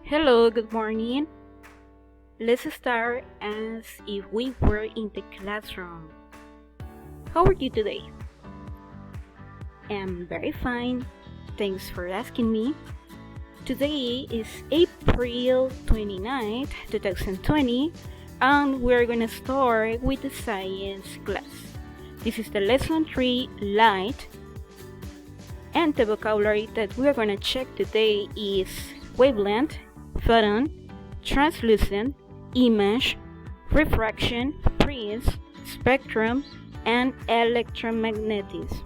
Hello, good morning. Let's start as if we were in the classroom. How are you today? I'm very fine. Thanks for asking me. Today is April 29th, 2020, and we're gonna start with the science class. This is the lesson 3, light, and the vocabulary that we're gonna check today is wavelength, photon, translucent, image, refraction, prism, spectrum, and electromagnetism.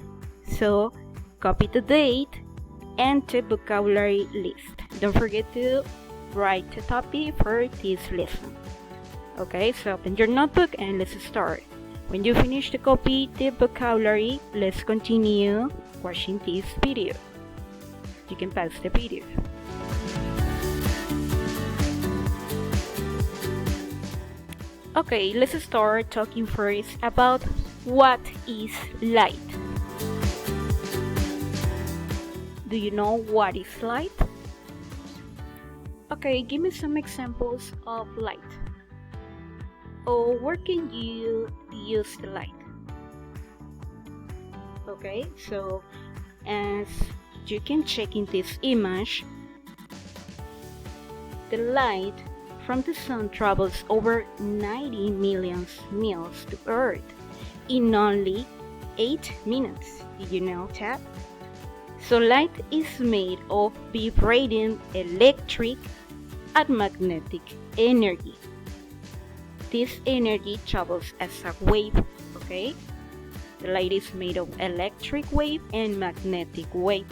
So, copy the date and the vocabulary list. Don't forget to write the topic for this lesson. Okay, so open your notebook and let's start. When you finish to copy the vocabulary, let's continue watching this video. You can pause the video. Okay, let's start talking first about what is light. Do you know what is light? Okay, give me some examples of light. Or where can you use the light? Okay, so as you can check in this image, the light from the sun travels over 90 million miles to Earth in only 8 minutes. Did you know that? So light is made of vibrating electric and magnetic energy. This energy travels as a wave, okay? The light is made of electric wave and magnetic wave.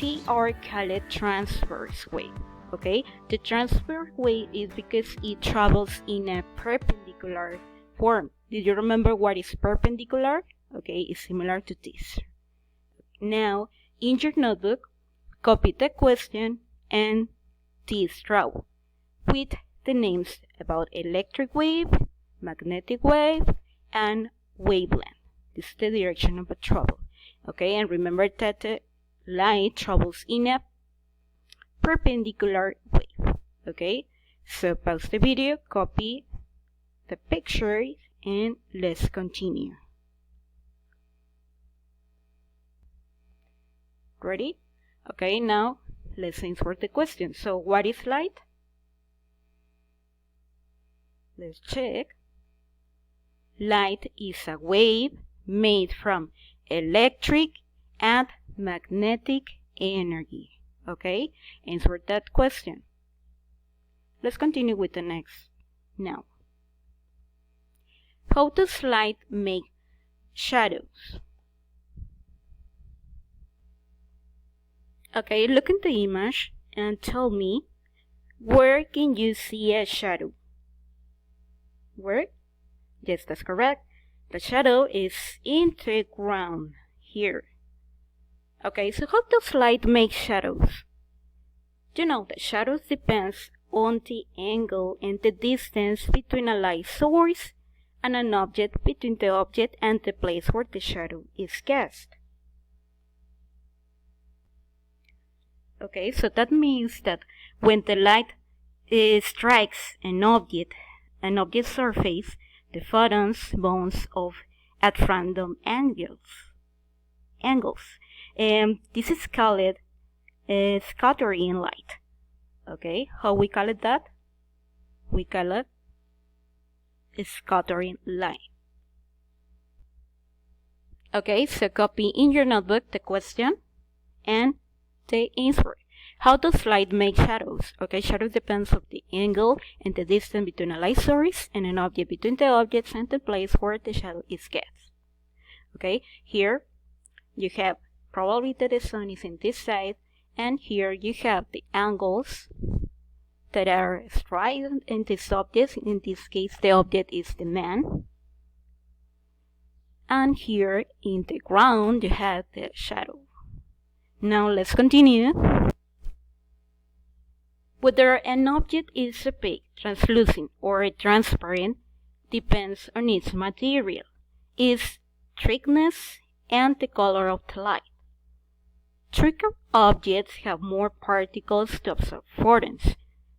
They are called transverse wave. Okay, the transverse wave is because it travels in a perpendicular form. Did you remember what is perpendicular? Okay, it's similar to this. Now, in your notebook, copy the question and this draw with the names about electric wave, magnetic wave, and wavelength. This is the direction of the travel. Okay, and remember that the light travels in a perpendicular wave. Okay, so pause the video, copy the picture, and let's continue. Ready? Okay, now let's answer the question. So what is light? Let's check. Light is a wave made from electric and magnetic energy. Okay, answer that question. Let's continue with the next. Now, how does light make shadows? Okay, look at the image and tell me, where can you see a shadow? Where? Yes, that's correct. The shadow is in the ground here. Okay, so how does light make shadows? You know that shadows depends on the angle and the distance between a light source and an object, between the object and the place where the shadow is cast. Okay, so that means that when the light strikes an object surface, the photons bounce off at random angles. This is called scattering light. Okay, how we call it that? We call it scattering light. Okay, so copy in your notebook the question and the answer. How does light make shadows? Okay, shadow depends on the angle and the distance between a light source and an object, between the objects and the place where the shadow is cast. Okay, here you have probably that the sun is in this side, and here you have the angles that are striking in this object. In this case, the object is the man. And here in the ground, you have the shadow. Now let's continue. Whether an object is opaque, translucent, or transparent depends on its material, its thickness, and the color of the light. Thicker objects have more particles to absorb photons,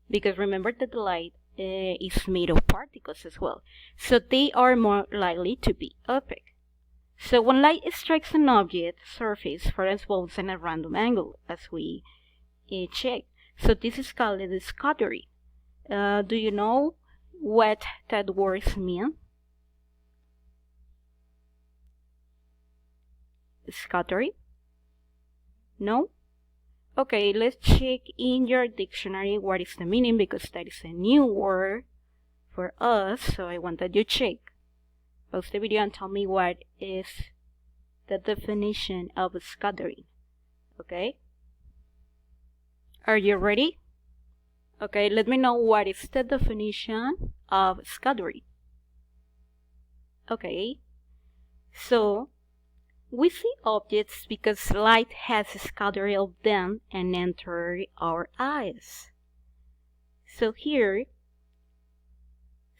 because remember that the light is made of particles as well, so they are more likely to be opaque. So when light strikes an object surface, photons bounce at a random angle, as we checked. So this is called the scattering. Do you know what that words mean? Scattering? No? Okay, let's check in your dictionary what is the meaning, because that is a new word for us, so I want that you check. Pause the video and tell me what is the definition of scattering. Okay? Are you ready? Okay, let me know what is the definition of scattering. Okay, so we see objects because light has scattered of them and entered our eyes. So here,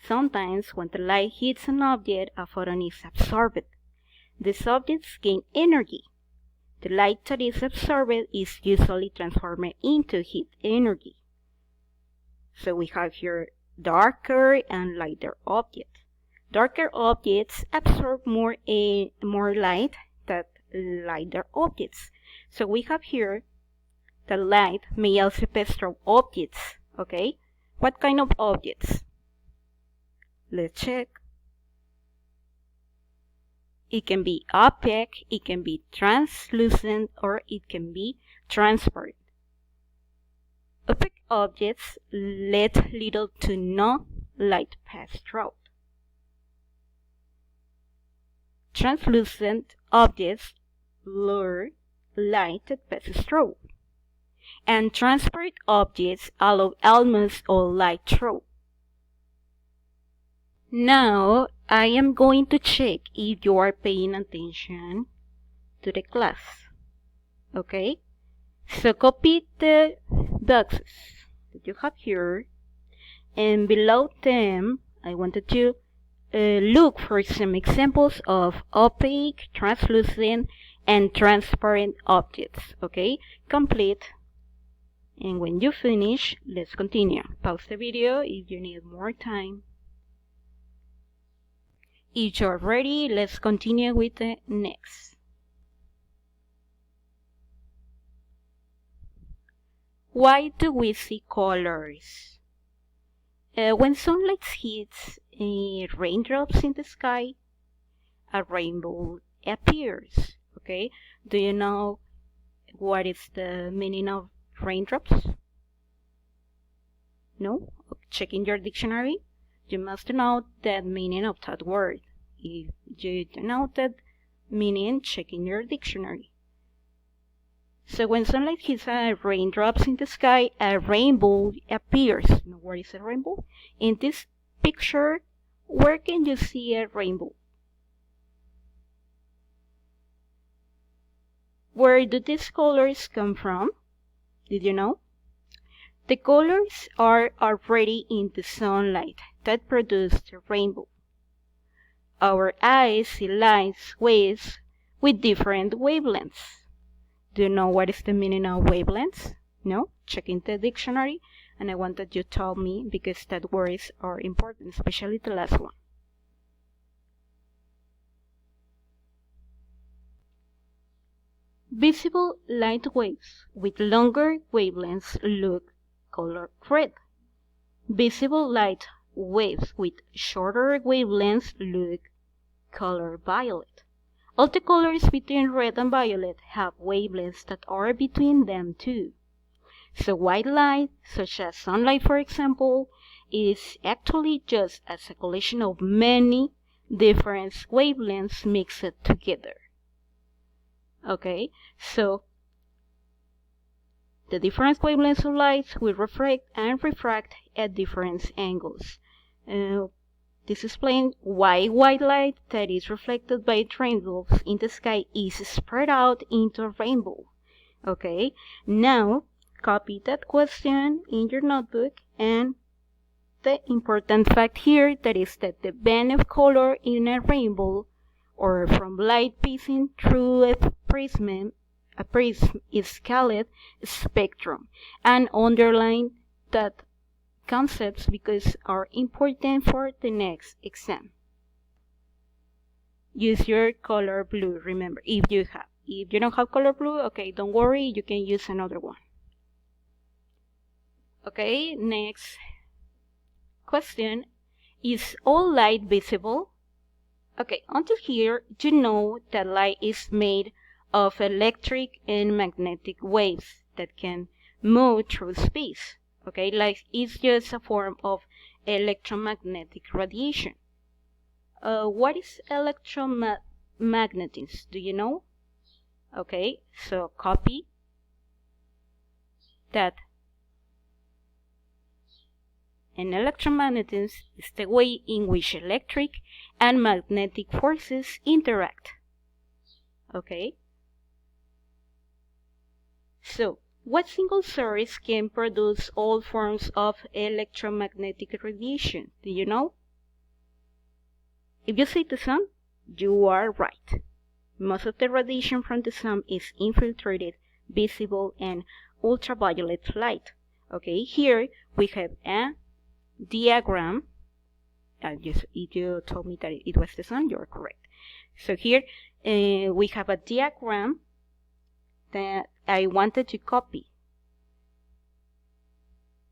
sometimes when the light hits an object, a photon is absorbed. These objects gain energy. The light that is absorbed is usually transformed into heat energy. So we have here darker and lighter objects. Darker objects absorb more light than lighter objects. So we have here the light may also pass through objects. Okay, what kind of objects? Let's check. It can be opaque, it can be translucent, or it can be transparent. Opaque objects let little to no light pass through. Translucent objects blur light that passes through. And transparent objects allow almost all light through. Now, I am going to check if you are paying attention to the class. Okay? So copy the boxes that you have here, and below them, I wanted to look for some examples of opaque, translucent, and transparent objects. Okay? Complete. And when you finish, let's continue. Pause the video if you need more time. If you're ready, let's continue with the next. Why do we see colors? When sunlight hits raindrops in the sky, a rainbow appears. Okay, do you know what is the meaning of raindrops? No? Check in your dictionary. You must know the meaning of that word. If you don't know that meaning, check in your dictionary. So when sunlight hits raindrops in the sky, a rainbow appears. Now, what is a rainbow? In this picture, where can you see a rainbow? Where do these colors come from? Did you know? The colors are already in the sunlight that produced the rainbow. Our eyes see light waves with different wavelengths. Do you know what is the meaning of wavelengths? No? Check in the dictionary, and I want that you tell me because that words are important, especially the last one. Visible light waves with longer wavelengths look color red. Visible light waves with shorter wavelengths look color violet. All the colors between red and violet have wavelengths that are between them too. So white light, such as sunlight for example, is actually just as a collection of many different wavelengths mixed together. Okay, so the different wavelengths of light will reflect and refract at different angles. This explains why white light that is reflected by raindrops in the sky is spread out into a rainbow. Okay, now copy that question in your notebook, and the important fact here that is that the band of color in a rainbow or from light passing through a prism a prism is called spectrum, and underline that concepts because are important for the next exam. Use your color blue, remember, if you have. If you don't have color blue, okay, don't worry, you can use another one. Okay, next question. Is all light visible? Okay, until here, you know that light is made of electric and magnetic waves that can move through space. Okay, light is just a form of electromagnetic radiation. What is electromagnetism? Do you know? Okay, so copy that. And electromagnetism is the way in which electric and magnetic forces interact. Okay? So, what single source can produce all forms of electromagnetic radiation? Do you know? If you say the sun, you are right. Most of the radiation from the sun is infiltrated, visible, and ultraviolet light. Okay, here we have a diagram. If you told me that it was the sun, you're correct. So here we have a diagram that I wanted to copy.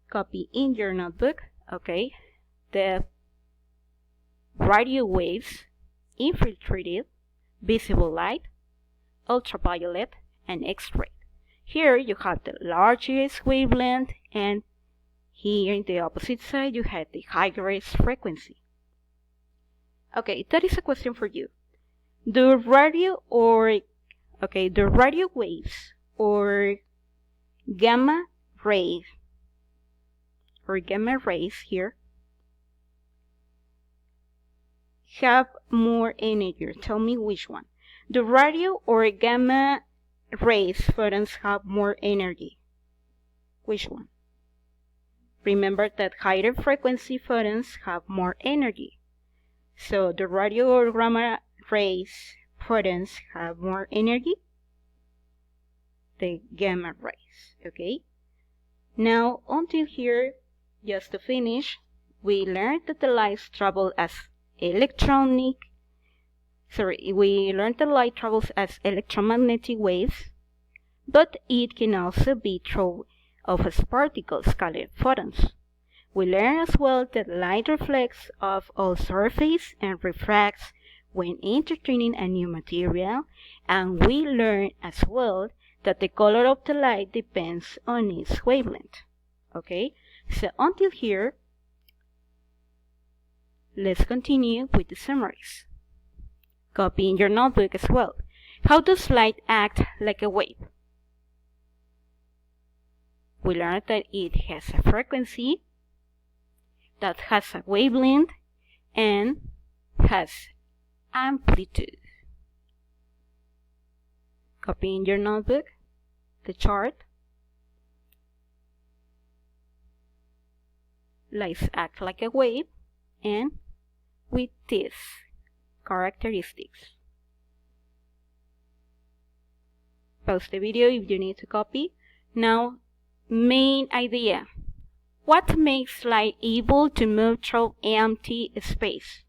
Copy in your notebook. Okay, the radio waves, infiltrated, visible light, ultraviolet, and X-ray. Here you have the largest wavelength, and here in the opposite side you have the highest frequency. Okay, that is a question for you. The radio waves or gamma rays here have more energy. Tell me which one. The radio or gamma rays photons have more energy. Which one? Remember that higher frequency photons have more energy. So the radio or gamma rays photons have more energy. The gamma rays. Okay. Now until here, just to finish, we learned that the light travels as electromagnetic waves, but it can also be through of particles called photons. We learn as well that light reflects off all surface and refracts when entertaining a new material, and we learn as well that the color of the light depends on its wavelength. Okay, so until here, let's continue with the summaries. Copy in your notebook as well. How does light act like a wave? We learned that it has a frequency, that has a wavelength, and has amplitude. Copy in your notebook the chart. Lights act like a wave, and with these characteristics. Pause the video if you need to copy. Now, main idea. What makes light able to move through empty space?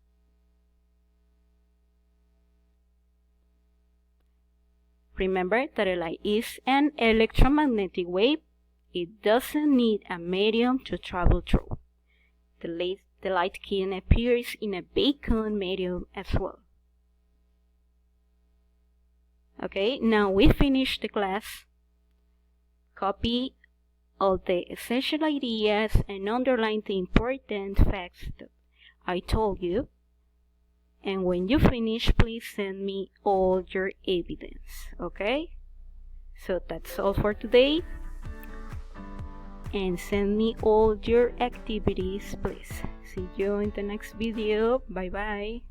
Remember that a light is an electromagnetic wave. It doesn't need a medium to travel through. The light can appear in a vacuum medium as well. Okay, now we finished the class. Copy all the essential ideas and underline the important facts that I told you. And when you finish, please send me all your evidence. Okay? So that's all for today. And send me all your activities, please. See you in the next video. Bye bye.